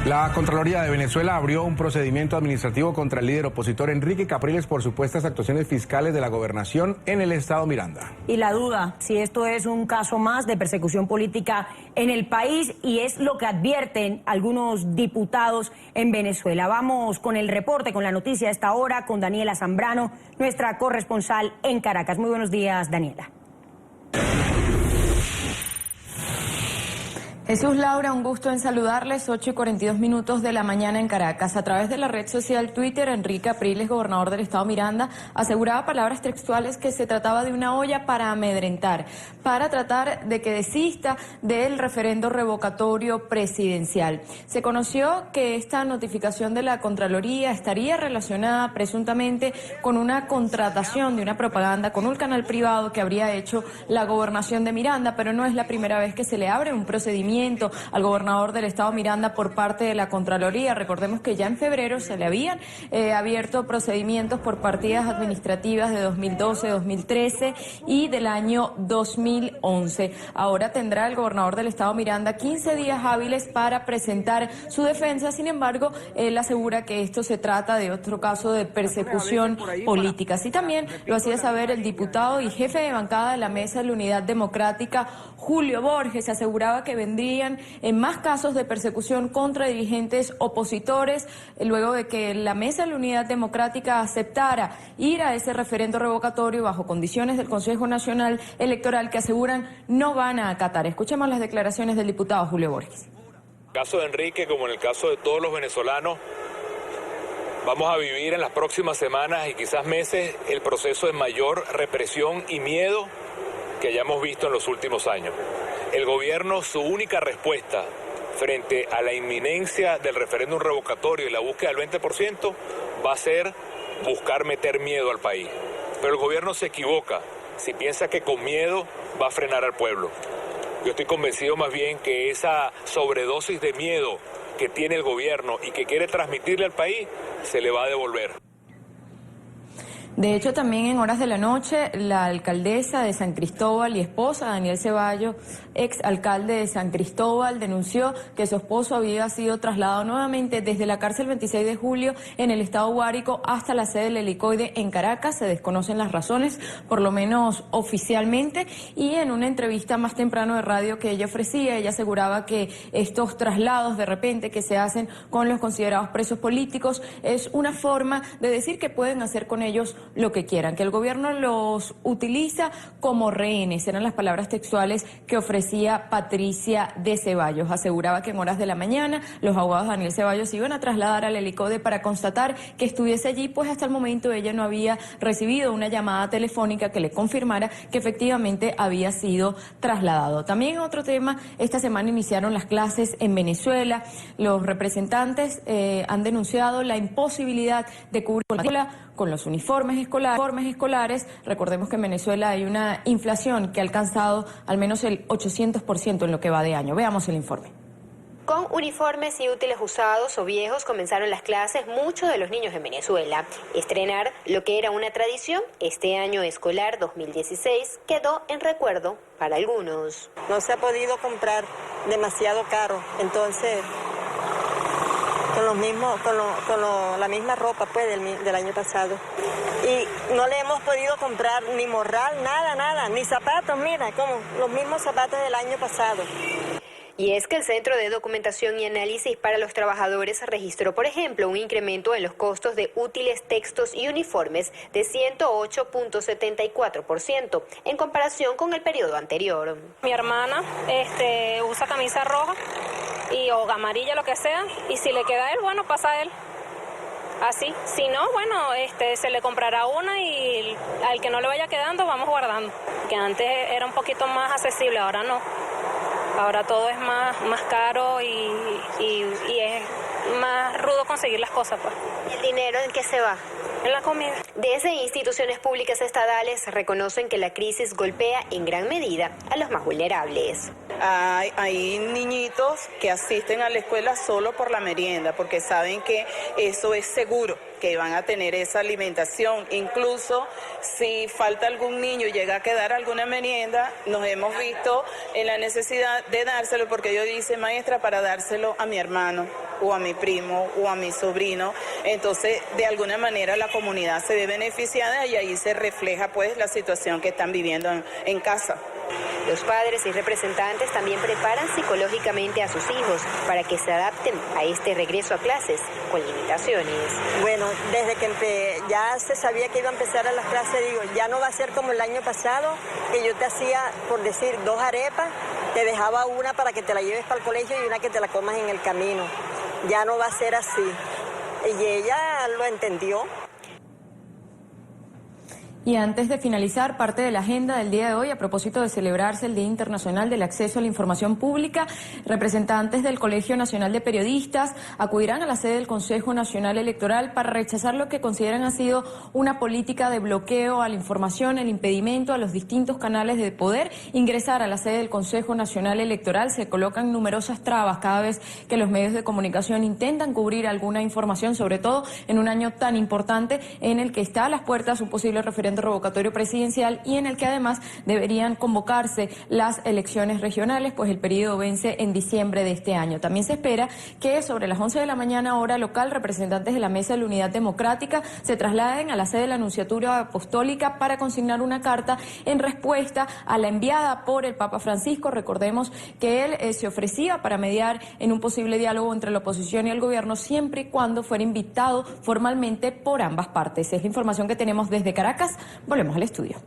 La Contraloría de Venezuela abrió un procedimiento administrativo contra el líder opositor Enrique Capriles por supuestas actuaciones fiscales de la gobernación en el estado Miranda. Y la duda, si esto es un caso más de persecución política en el país, y es lo que advierten algunos diputados en Venezuela. Vamos con el reporte, con la noticia a esta hora, con Daniela Zambrano, nuestra corresponsal en Caracas. Muy buenos días, Daniela. Jesús, Laura, un gusto en saludarles. 8:42 de la mañana en Caracas. A través de la red social Twitter, Enrique Capriles, gobernador del estado Miranda, aseguraba palabras textuales que se trataba de una olla para amedrentar, para tratar de que desista del referendo revocatorio presidencial. Se conoció que esta notificación de la Contraloría estaría relacionada presuntamente con una contratación de una propaganda con un canal privado que habría hecho la gobernación de Miranda, pero no es la primera vez que se le abre un procedimiento al gobernador del estado Miranda por parte de la Contraloría. Recordemos que ya en febrero se le habían abierto procedimientos por partidas administrativas de 2012, 2013 y del año 2011. Ahora tendrá el gobernador del estado Miranda 15 días hábiles para presentar su defensa. Sin embargo, él asegura que esto se trata de otro caso de persecución política. Así también lo hacía saber el diputado y jefe de bancada de la Mesa de la Unidad Democrática, Julio Borges. Se aseguraba que vendrían en más casos de persecución contra dirigentes opositores, luego de que la Mesa de la Unidad Democrática aceptara ir a ese referendo revocatorio bajo condiciones del Consejo Nacional Electoral que aseguran no van a acatar. Escuchemos las declaraciones del diputado Julio Borges. En el caso de Enrique, como en el caso de todos los venezolanos, vamos a vivir en las próximas semanas y quizás meses el proceso de mayor represión y miedo que hayamos visto en los últimos años. El gobierno, su única respuesta frente a la inminencia del referéndum revocatorio y la búsqueda del 20% va a ser buscar meter miedo al país. Pero el gobierno se equivoca si piensa que con miedo va a frenar al pueblo. Yo estoy convencido más bien que esa sobredosis de miedo que tiene el gobierno y que quiere transmitirle al país se le va a devolver. De hecho, también en horas de la noche, la alcaldesa de San Cristóbal y esposa, Daniel Ceballos, ex alcalde de San Cristóbal, denunció que su esposo había sido trasladado nuevamente desde la cárcel 26 de julio en el estado Guárico hasta la sede del Helicoide en Caracas. Se desconocen las razones, por lo menos oficialmente, y en una entrevista más temprano de radio que ella ofrecía, ella aseguraba que estos traslados de repente que se hacen con los considerados presos políticos es una forma de decir que pueden hacer con ellos lo que quieran, que el gobierno los utiliza como rehenes. Eran las palabras textuales que ofrecía Patricia de Ceballos. Aseguraba que en horas de la mañana los abogados de Daniel Ceballos se iban a trasladar al Helicoide para constatar que estuviese allí, pues hasta el momento ella no había recibido una llamada telefónica que le confirmara que efectivamente había sido trasladado. También otro tema, esta semana iniciaron las clases en Venezuela. Los representantes han denunciado la imposibilidad de cubrir con los uniformes escolares. Recordemos que en Venezuela hay una inflación que ha alcanzado al menos el 800% en lo que va de año. Veamos el informe. Con uniformes y útiles usados o viejos comenzaron las clases muchos de los niños en Venezuela. Estrenar lo que era una tradición este año escolar 2016 quedó en recuerdo para algunos. No se ha podido comprar demasiado caro, entonces con la misma ropa pues del año pasado. Y no le hemos podido comprar ni morral, nada, ni zapatos, mira, como los mismos zapatos del año pasado. Y es que el Centro de Documentación y Análisis para los Trabajadores registró, por ejemplo, un incremento en los costos de útiles, textos y uniformes de 108.74% en comparación con el periodo anterior. Mi hermana usa camisa roja o amarilla, lo que sea, y si le queda a él, bueno, pasa a él. Así, si no, bueno, se le comprará una y al que no le vaya quedando vamos guardando. Que antes era un poquito más accesible, ahora no. Ahora todo es más caro y es más rudo conseguir las cosas, pues. ¿El dinero en qué se va? En la comida. Desde instituciones públicas estatales reconocen que la crisis golpea en gran medida a los más vulnerables. Hay niñitos que asisten a la escuela solo por la merienda, porque saben que eso es seguro, que van a tener esa alimentación. Incluso si falta algún niño y llega a quedar alguna merienda, nos hemos visto en la necesidad de dárselo, porque yo dice, maestra, para dárselo a mi hermano. o a mi primo o a mi sobrino. Entonces, de alguna manera la comunidad se ve beneficiada y ahí se refleja pues la situación que están viviendo en casa. Los padres y representantes también preparan psicológicamente a sus hijos para que se adapten a este regreso a clases con limitaciones. Bueno, desde que ya se sabía que iba a empezar a las clases, digo, ya no va a ser como el año pasado, que yo te hacía, por decir, 2 arepas, te dejaba una para que te la lleves para el colegio y una que te la comas en el camino. Ya no va a ser así. Y ella lo entendió. Y antes de finalizar parte de la agenda del día de hoy, a propósito de celebrarse el Día Internacional del Acceso a la Información Pública, representantes del Colegio Nacional de Periodistas acudirán a la sede del Consejo Nacional Electoral para rechazar lo que consideran ha sido una política de bloqueo a la información, el impedimento a los distintos canales de poder ingresar a la sede del Consejo Nacional Electoral. Se colocan numerosas trabas cada vez que los medios de comunicación intentan cubrir alguna información, sobre todo en un año tan importante en el que está a las puertas un posible referéndum revocatorio presidencial y en el que además deberían convocarse las elecciones regionales, pues el periodo vence en diciembre de este año. También se espera que sobre las 11 de la mañana hora local, representantes de la Mesa de la Unidad Democrática se trasladen a la sede de la Nunciatura Apostólica para consignar una carta en respuesta a la enviada por el Papa Francisco. Recordemos que él se ofrecía para mediar en un posible diálogo entre la oposición y el gobierno siempre y cuando fuera invitado formalmente por ambas partes. Es la información que tenemos desde Caracas. Volvemos al estudio.